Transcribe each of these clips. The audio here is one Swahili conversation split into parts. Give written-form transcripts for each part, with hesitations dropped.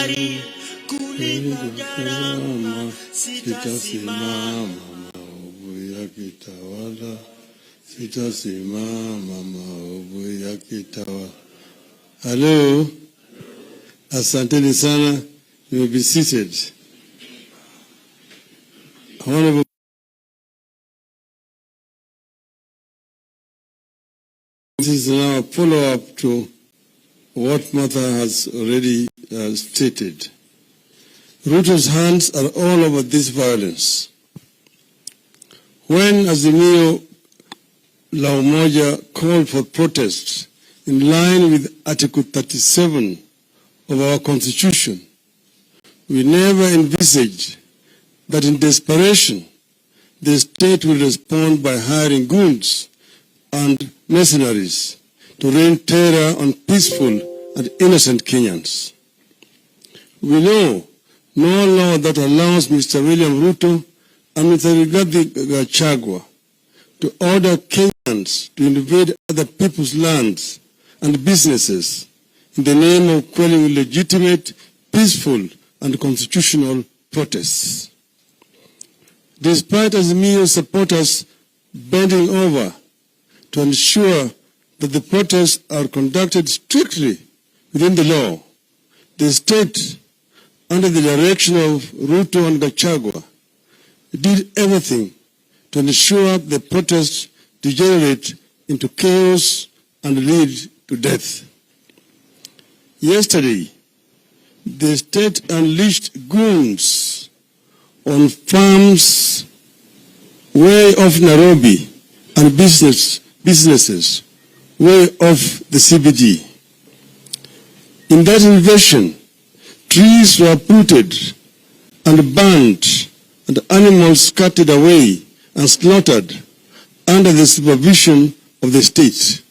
bahari kulikojama, sitasimama maovu yakitawala, sitasimama maovu yakitawala. Hello, asanteni sana. You may be seated. Honorable, this is now a follow-up to what Martha has already stated. Ruto's hands are all over this violence. When Azimio La Umoja called for protests in line with Article 37 of our Constitution, we never envisaged that in desperation, the state will respond by hiring goons and mercenaries to rain terror on peaceful and innocent Kenyans. We know no law that allows Mr. William Ruto and Mr. Riggy Gachagua to order Kenyans to invade other people's lands and businesses in the name of quelling legitimate, peaceful, and constitutional protests. Despite Azimio supporters bending over to ensure that the protests are conducted strictly within the law, the state, under the direction of Ruto and Gachagua, did everything to ensure the protests degenerate into chaos and lead to death. Yesterday, the state unleashed goons on farms way off Nairobi and businesses way off the CBD. In that invasion, trees were uprooted and burned and animals scattered away and slaughtered under the supervision of the state.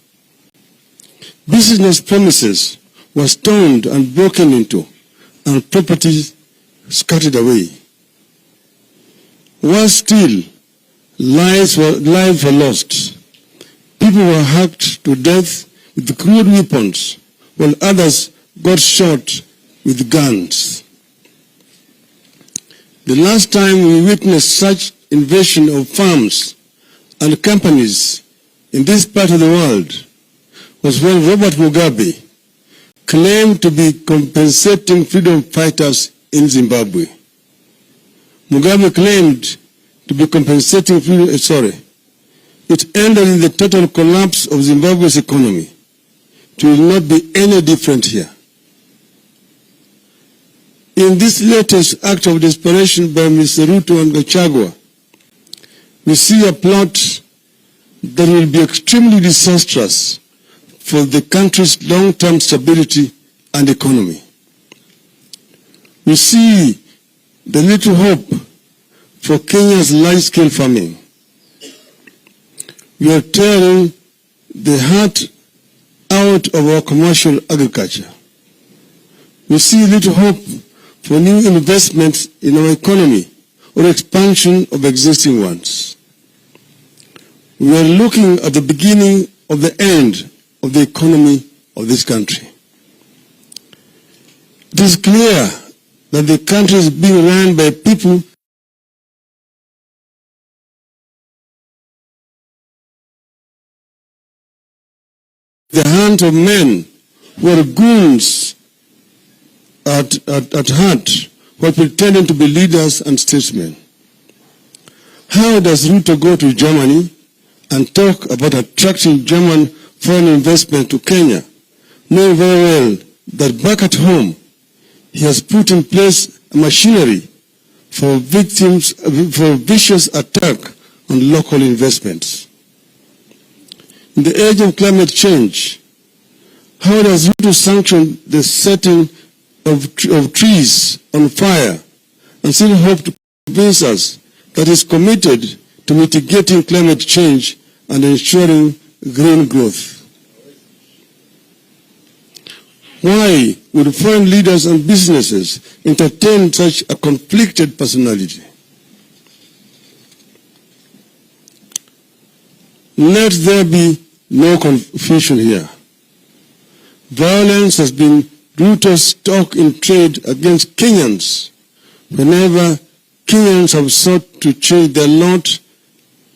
Business premises were stoned and broken into and properties scattered away. Worse still, lives were lost. People were hacked to death with crude weapons, while others got shot with guns. The last time we witnessed such invasion of farms and companies in this part of the world was when Robert Mugabe claimed to be compensating freedom fighters in Zimbabwe. Mugabe claimed to be compensating freedom, It ended in the total collapse of Zimbabwe's economy. It will not be any different here. In this latest act of desperation by Mr. Ruto and Gachagua, we see a plot that will be extremely disastrous for the country's long-term stability and economy. We see the little hope for Kenya's large-scale farming. We are tearing the heart out of our commercial agriculture. We see little hope for new investments in our economy or expansion of existing ones. We are looking at the beginning of the end of the economy of this country. It is clear that the country is being run by people the hands of men who are goons at heart, who are pretending to be leaders and statesmen. How does Ruto go to Germany and talk about attracting German foreign investment to Kenya, knowing very well that back at home, he has put in place a machinery for vicious attack on local investments? In the age of climate change, how does Ruto sanction the setting of trees on fire and still hope to convince us that he is committed to mitigating climate change and ensuring green growth? Why would foreign leaders and businesses entertain such a conflicted personality? Let there be no confusion here. Violence has been Ruto's talk in trade against Kenyans whenever Kenyans have sought to change their lot,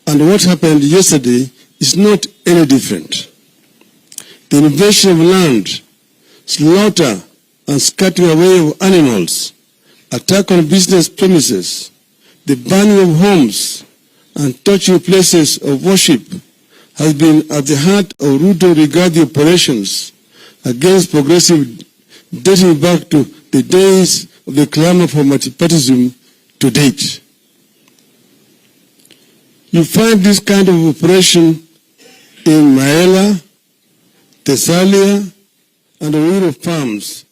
and what happened yesterday is not any different. The invasion of land, slaughter and scattering away of animals, attack on business premises, the burning of homes and touching places of worship has been at the heart of Ruto regarding operations against progressive dating back to the days of the clamor for multipartyism to date. You find this kind of operation in Raila, Thessalia, and Uhuru'S farms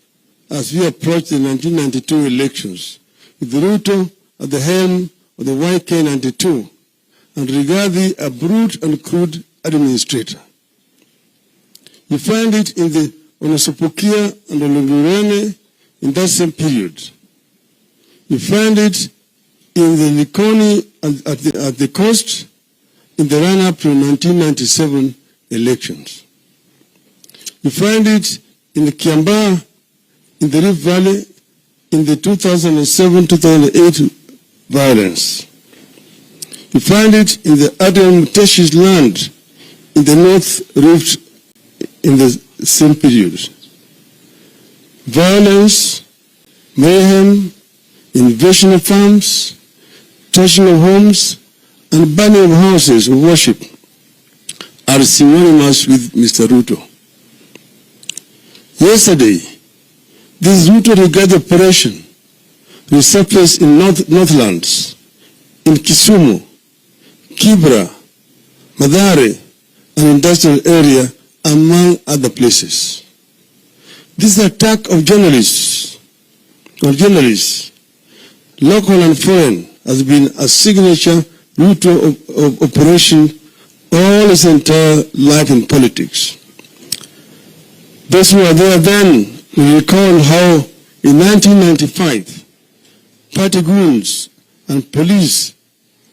as we approach the 1992 elections, with Ruto at the helm of the YK92 and Riggy a brute and crude administrator. You find it in the Onosopokia and Olungurene in that same period. You find it in the Likoni at the coast in the run-up to 1997 elections. You find it in the Kiambaa, in the Rift Valley, in the 2007-2008 violence. You find it in the Adam Muteshi's land, in the North Rift, in the same period. Violence, mayhem, invasion of farms, touching of homes, and burning of houses of worship are synonymous with Mr. Ruto. Yesterday, this Ruto-regarded operation resurfaced in Northlands, in Kisumu, Kibra, Mathare, and industrial area, among other places. This attack of journalists, local and foreign, has been a signature Ruto of operation all his entire life in politics. Those who were there then will recall how in 1995, party goons and police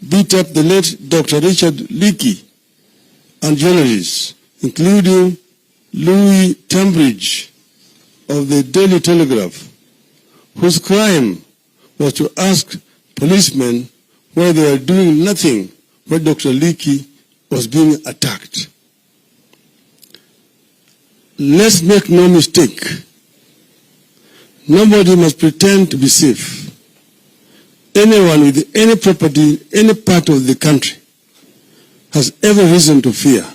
beat up the late Dr. Richard Leakey and journalists, including Louis Tambridge of the Daily Telegraph, whose crime was to ask policemen why they were doing nothing when Dr. Leakey was being attacked. Let's make no mistake. Nobody must pretend to be safe. Anyone with any property in any part of the country has every reason to fear.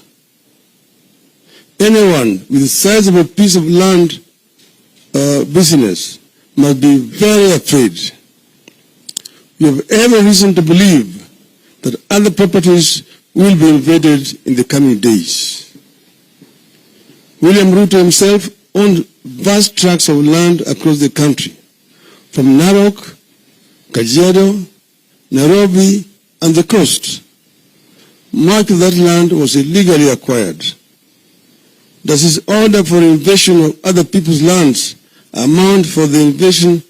Anyone with a sizable piece of land business must be very afraid. You have every reason to believe that other properties will be invaded in the coming days. William Ruto himself owned vast tracts of land across the country, from Narok, Kajiado, Nairobi, and the coast. Much of that land was illegally acquired. Does his order for invasion of other people's lands amount for the invasion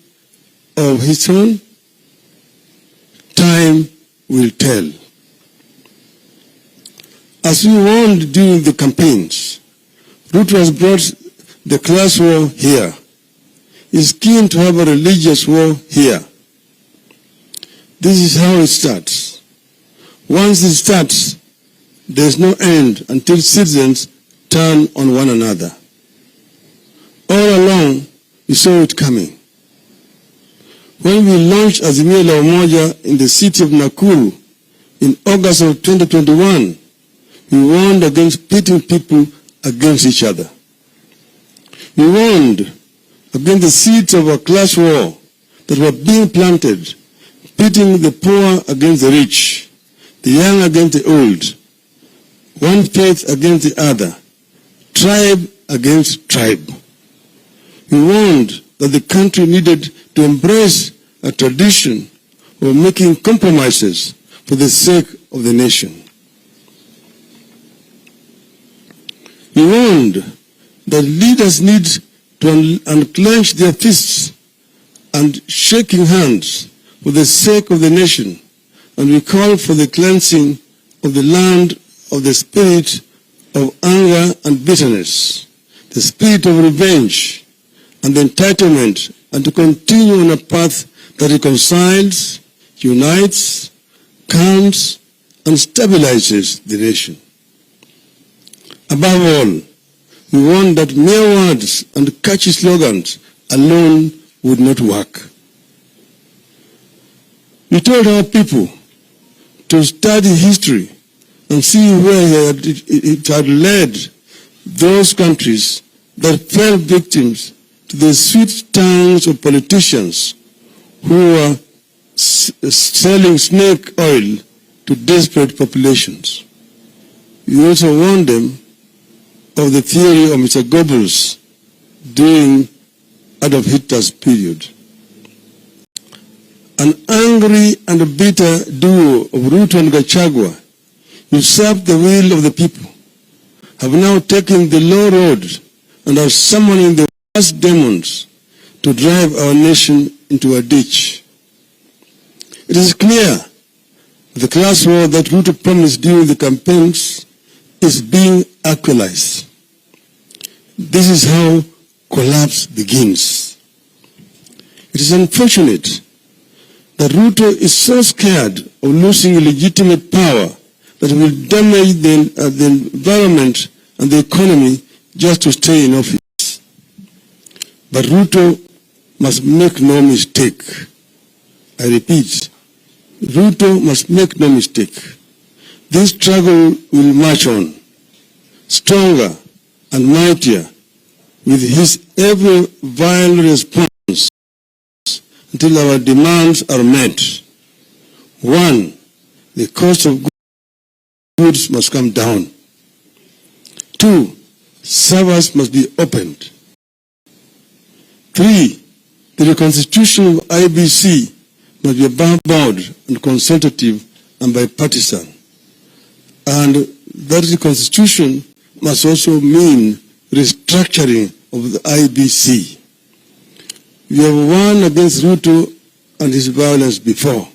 of his own? Time will tell. As we warned during the campaigns, Ruto has brought the class war here. He's keen to have a religious war here. This is how it starts. Once it starts, there is no end until citizens turn on one another. All along, we saw it coming. When we launched Azimio la Umoja in the city of Nakuru in August of 2021, we warned against pitting people against each other. We warned against the seeds of a class war that were being planted, pitting the poor against the rich, the young against the old, one faith against the other, tribe against tribe. We warned that the country needed to embrace a tradition of making compromises for the sake of the nation. We warned that leaders need to unclench their fists and shaking hands for the sake of the nation, and we call for the cleansing of the land of the spirit of anger and bitterness, the spirit of revenge, and the entitlement, and to continue on a path that reconciles, unites, calms, and stabilizes the nation. Above all, we warn that mere words and catchy slogans alone would not work. We told our people to study history and see where it had led those countries that fell victims to the sweet tongues of politicians who were selling snake oil to desperate populations. We also warned them of the theory of Mr. Goebbels during Adolf Hitler's period. An angry and bitter duo of Ruto and Gachagua, usurped the will of the people, have now taken the low road and are summoning the worst demons to drive our nation into a ditch. It is clear the class war that Ruto promised during the campaigns is being actualized. This is how collapse begins. It is unfortunate that Ruto is so scared of losing legitimate power that he will damage the environment and the economy just to stay in office. But Ruto must make no mistake. I repeat, Ruto must make no mistake. This struggle will march on, stronger and mightier, with his every vile response until our demands are met. 1, the cost of goods must come down. 2, servers must be opened. 3, the reconstitution of IBC must be above board and consultative and bipartisan. And that reconstitution must also mean restructuring of the IBC. We have won against Ruto and his violence before.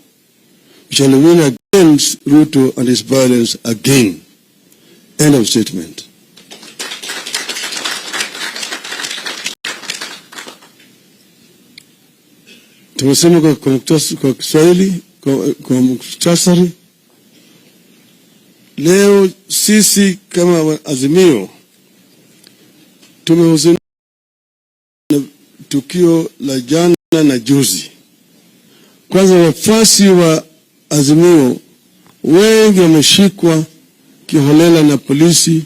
We shall win against Ruto and his violence again. End of statement. Tumesema kwa Kiswahili, kwa muktasari. Leo sisi kama Azimio tumehuzunika na tukio la jana na juzi. Kwanza, wafuasi wa Azimio wengi wameshikwa kiholela na polisi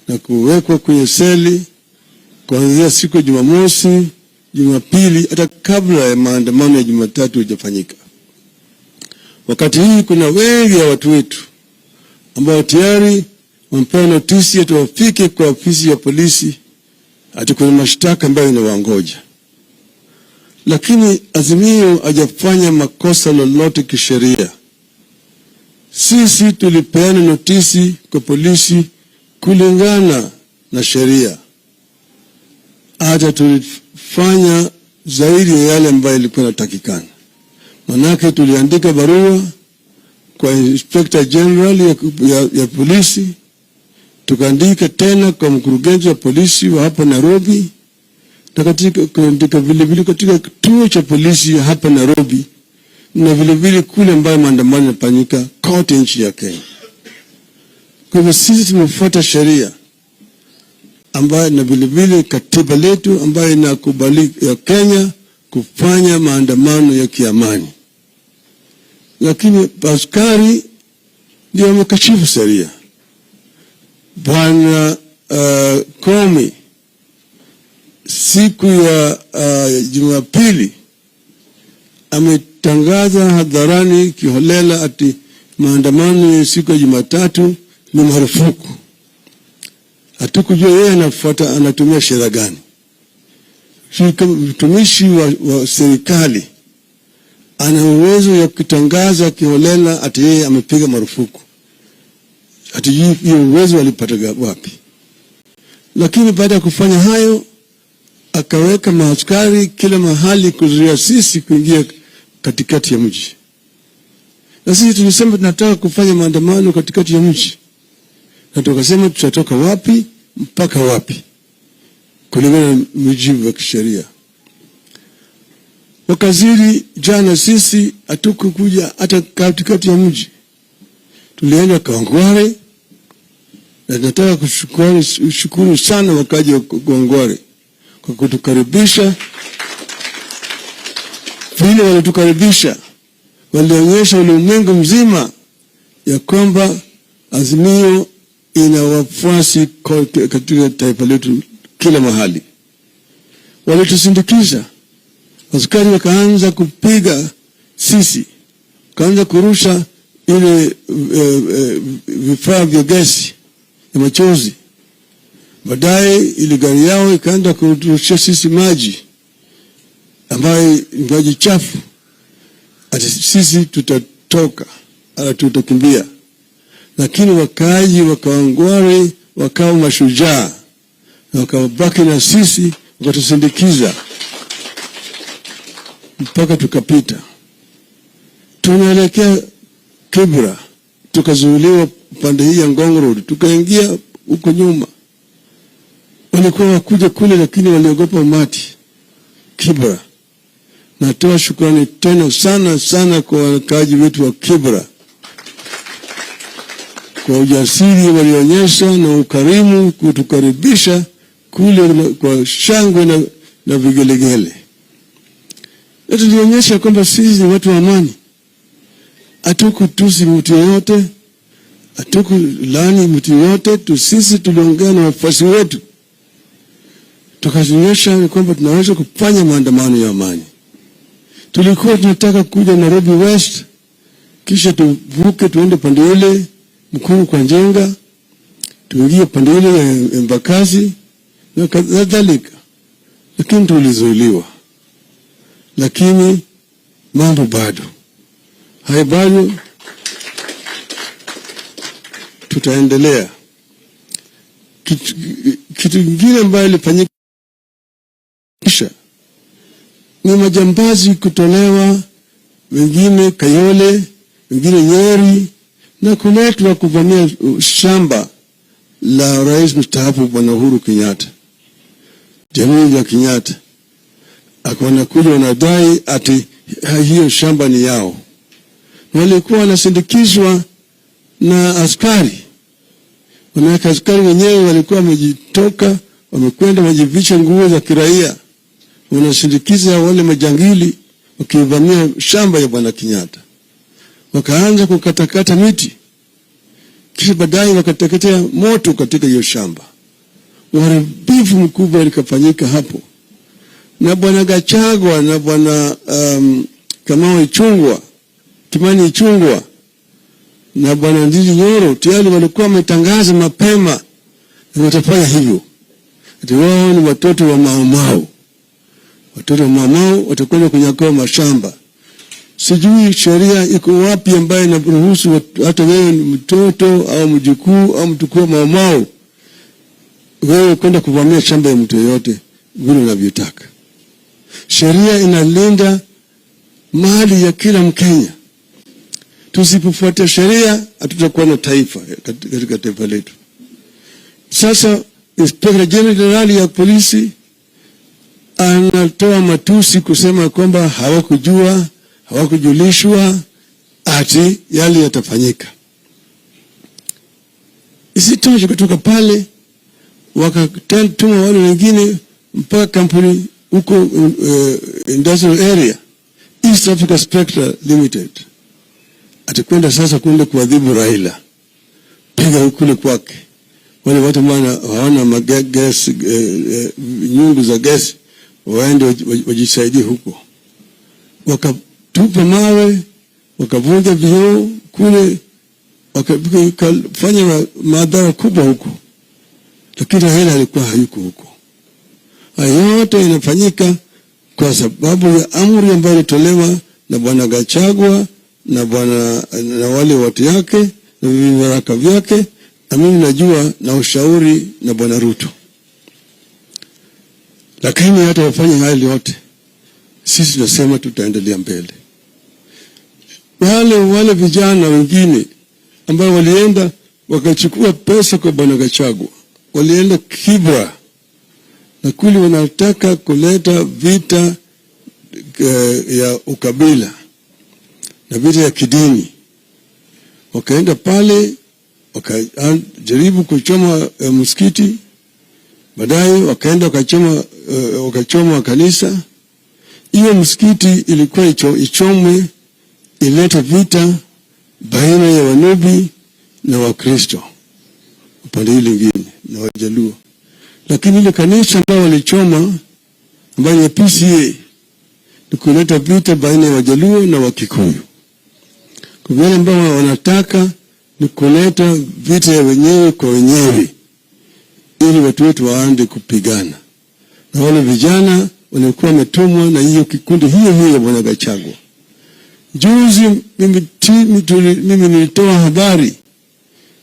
na kuwekwa kwenye seli kuanzia siku ya Jumamosi, Jumapili, hata kabla ya maandamano ya Jumatatu hujafanyika. Wakati hii kuna wengi ya watu wetu ambao tayari wamepewa notisi eti wafike kwa ofisi ya polisi ati kuna mashtaka ambayo inawangoja. Lakini Azimio hajafanya makosa lolote kisheria. Sisi tulipeana notisi kwa polisi kulingana na sheria. Hata tulifanya zaidi ya yale ambayo ilikuwa inatakikana. Manake tuliandika barua kwa Inspector General ya polisi, tukaandika tena kwa mkurugenzi wa polisi wa hapa Nairobi, na kuandika vile vile katika kituo cha polisi hapa Nairobi, na vile vile kule ambayo maandamano yanafanyika kote nchi ya Kenya. Kwa hivyo sisi tumefuata sheria ambayo na vile vile katiba letu ambayo inakubali ya Kenya kufanya maandamano ya kiamani. Lakini askari ndio wamekashifu sheria. Bwana Komi siku ya Jumapili ametangaza hadharani kiholela ati maandamano ya siku ya Jumatatu ni marufuku. Hatukujua yeye anatumia sheria gani. Kama mtumishi wa serikali ana uwezo ya kutangaza kiholela ati yeye amepiga marufuku. Ati hiyo uwezo alipata wapi? Lakini baada ya kufanya hayo akaweka maaskari kila mahali kuzuia sisi kuingia katikati ya mji. Na sisi tulisema tunataka kufanya maandamano katikati ya mji. Na tukasema tutatoka wapi mpaka wapi. kulingana na mujibu wa kisheria. Wakaziri jana sisi hatukukuja hata katikati ya mji. Tulienda Kawangware, na nataka kushukuru sana wakaji wa Kawangware kwa kutukaribisha. Vile walitukaribisha, walionyesha ulimwengu mzima ya kwamba Azimio ina wafuasi katika taifa letu kila mahali. Walitusindikiza. Askari wakaanza kupiga sisi, wakaanza kurusha ile vifaa vya gesi ya machozi. Baadaye ile gari yao ikaanza kurushia sisi maji ambayo ni maji chafu. Ati sisi tutatoka, ala tutakimbia. Lakini wakaji wa Kawangware wakawa mashujaa, na wakabaki na sisi, wakatusindikiza mpaka tukapita. Tunaelekea Kibra, tukazuiliwa upande hii ya Ngong Road, tukaingia huko nyuma. Walikuwa wakuja kule, lakini waliogopa umati Kibra. Natoa shukrani tena sana sana kwa wakaji wetu wa Kibra kwa ujasiri walionyesha na ukarimu kutukaribisha kule kwa shangwe na vigelegele. Tulionyesha kwamba sisi ni watu wa amani. Hatukutusi mtu yote, hatukulaani mtu yote. Sisi tuliongea na wafuasi wetu, tukaonyesha kwamba tunaweza kufanya maandamano ya amani. Tulikuwa tunataka kuja Nairobi West, kisha tuvuke tuende pande ile Mkuru kwa Njenga, tuingie pande ile ya Embakasi na kadhalika, lakini tulizuiliwa. Lakini mambo bado bado tutaendelea. Kitu kingine ambayo ilifanyika ni majambazi kutolewa, wengine Kayole, wengine Nyeri, na kuletwa kuvamia shamba la Rais mstaafu Bwana Uhuru Kenyatta. Jamii ya Kenyatta wanakuja wanadai ati hiyo shamba ni yao. Walikuwa wanasindikizwa na askari. Wanaweka askari wenyewe walikuwa wamejitoka, wamekwenda wajivisha nguo za kiraia. Wanasindikiza wale majangili wakivamia shamba ya Bwana Kenyatta. Wakaanza kukatakata miti. Kisha baadaye wakateketea moto katika hiyo shamba. Uharibifu mkubwa ulikafanyika hapo. Na Bwana Gachagua na Bwana Kimani Ichung'wah na Bwana Ndindi Nyoro tayari walikuwa wametangaza mapema na watafanya hivyo. Ati wao ni watoto wa Mau. Watoto wa Mau watakwenda kunyakua mashamba. Sijui sheria iko wapi ambayo inaruhusu hata wewe ni mtoto au mjukuu au mtukuu wa Mau wewe kwenda kuvamia shamba ya mtu yote vile unavyotaka. Sheria inalinda mali ya kila Mkenya. Tusipofuata sheria hatutakuwa na taifa katika taifa letu. Sasa Inspector General ya polisi anatoa matusi kusema kwamba hawakujulishwa ati yale yatafanyika. Isitoshe kutoka pale wakatuma wale wengine mpaka kampuni huko industrial area East Africa Spectra Limited. Atakwenda sasa kwenda kuadhibu Raila. Piga kule kwake. Wale watu hawana magas nyungu za gesi waende wajisaidie huko. Wakatupa mawe, wakavunja vioo kule, wakafanya madhara kubwa huko. Lakini Raila alikuwa hayuko huko. Hayo yote inafanyika kwa sababu ya amri ambayo ilitolewa na Bwana Gachagua na wale watu yake na vibaraka vyake, na mimi najua na ushauri na Bwana Ruto. Lakini hata wafanye haya yote, sisi tunasema tutaendelea mbele. Wale vijana wengine ambao walienda wakachukua pesa kwa Bwana Gachagua, walienda Kibra na kuli wanataka kuleta vita ya ukabila na vita ya kidini. Wakaenda pale, wakajaribu kuchoma msikiti, baadaye wakaenda wakachoma kanisa. Hiyo msikiti ilikuwa ichomwe, ileta vita baina ya Wanubi na Wakristo upande hili lingine na Wajaluo. Lakini ile kanisa ambao walichoma, ambayo ya PCA, ni kuleta vita baina ya Wajaluo na Wakikuyu. Kwa vile ambao wanataka ni kuleta vita ya wenyewe kwa wenyewe, ili watu wetu waande kupigana. Na wale vijana walikuwa wametumwa na hiyo kikundi hiyo ya Bwana Gachagua. Juzi mimi nilitoa habari,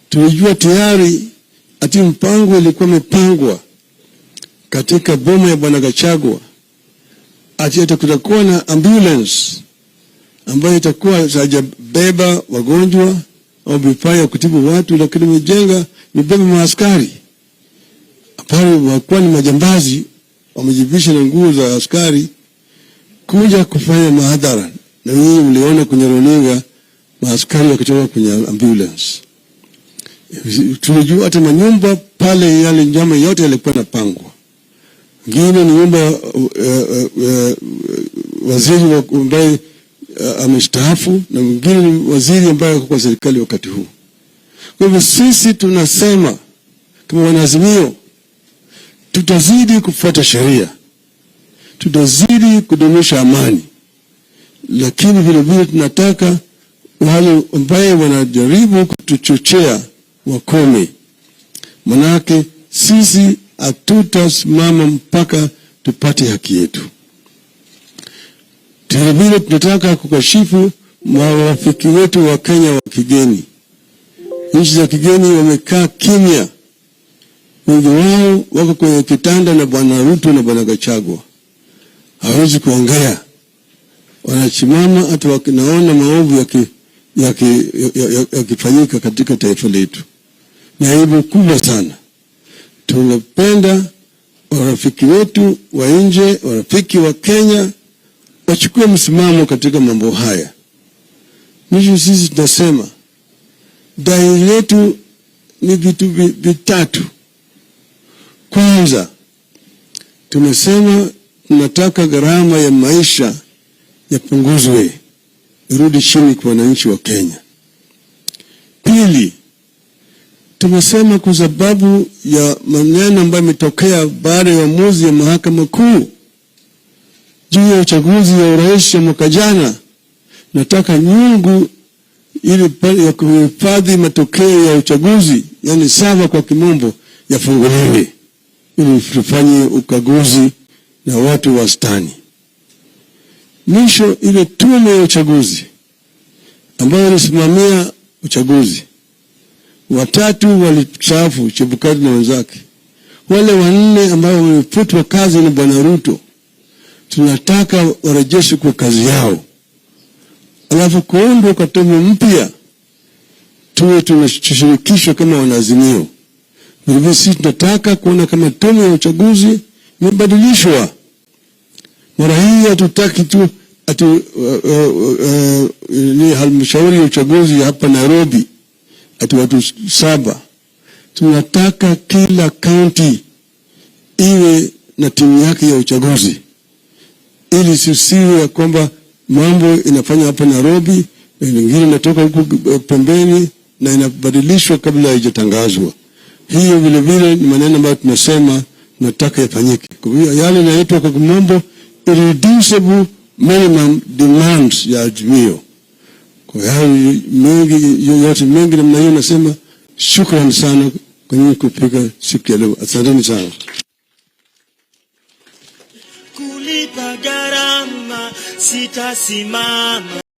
tulijua tayari ati mpango ilikuwa imepangwa katika boma ya Bwana Gachagua, ati kutakuwa na ambulance ambayo itakuwa hajabeba wagonjwa au vifaa ya kutibu watu, lakini imebeba maaskari. Pale wakuwa ni majambazi, wamejivisha na nguo za askari kuja kufanya mahadhara. Na hii mliona kwenye runinga maaskari wakitoka kwenye ambulance. Tunajua hata manyumba pale, yale njama yote yalikuwa napangwa. Ngine ni nyumba waziri ambaye amestaafu, na mwingine ni waziri ambaye yuko kwa serikali wakati huu. Kwa hivyo sisi tunasema kama Wanaazimio, tutazidi kufuata sheria, tutazidi kudumisha amani, lakini vile vile tunataka wale ambao wanajaribu kutuchochea wakome. Manake sisi hatutasimama mpaka tupate haki yetu. Vile tunataka kukashifu marafiki wetu wa Kenya wa kigeni. Nchi za kigeni wamekaa kimya. Wengi wao wako kwenye kitanda na Bwana Ruto na Bwana Gachagua. Hawezi kuongea. Wanachimama hata wakinaona maovu yakifanyika katika taifa letu. Ni aibu kubwa sana. Tunapenda warafiki wetu wa nje, warafiki wa Kenya, wachukue msimamo katika mambo haya. Sisi tunasema dai letu ni vitu vitatu. Kwanza, tumesema tunataka gharama ya maisha yapunguzwe, irudi chini kwa wananchi wa Kenya. Pili, tumesema kwa sababu ya maneno ambayo yametokea baada ya uamuzi ya mahakama kuu juu ya uchaguzi wa urais wa mwaka jana, nataka nyungu ili ya kuhifadhi matokeo ya uchaguzi, yani sava kwa kimombo, yafunguliwe ili tufanye ukaguzi na watu wastani. Mwisho, ile tume ya uchaguzi ambayo ilisimamia uchaguzi, 3 walistaafu, Chebukati na wenzake. Wale 4 ambao walifutwa kazi na Bwana Ruto, tunataka warejeshe kwa kazi yao. Alafu kuundwa kwa tume mpya, tuwe tunashirikishwa kama Wanaazimio. Vilevile sisi tunataka kuona kama tume ya uchaguzi imebadilishwa. Mara hii hatutaki tu ni halmashauri ya uchaguzi hapa Nairobi watu 7. Tunataka kila county iwe na timu yake ya uchaguzi, ili sisiwe kwamba mambo inafanya hapa Nairobi na nyingine inatoka huko pembeni na inabadilishwa kabla haijatangazwa. Hiyo vile vile ni maneno ambayo tunasema tunataka yafanyike. Kwa hiyo yale yanaitwa kwa kimombo irreducible minimum demands ya Azimio. Kwa hiyo yote mengi namna hiyo nasema shukrani sana kwa nyinyi kupika siku ya leo. Asanteni sana. Kulipa gharama sitasimama.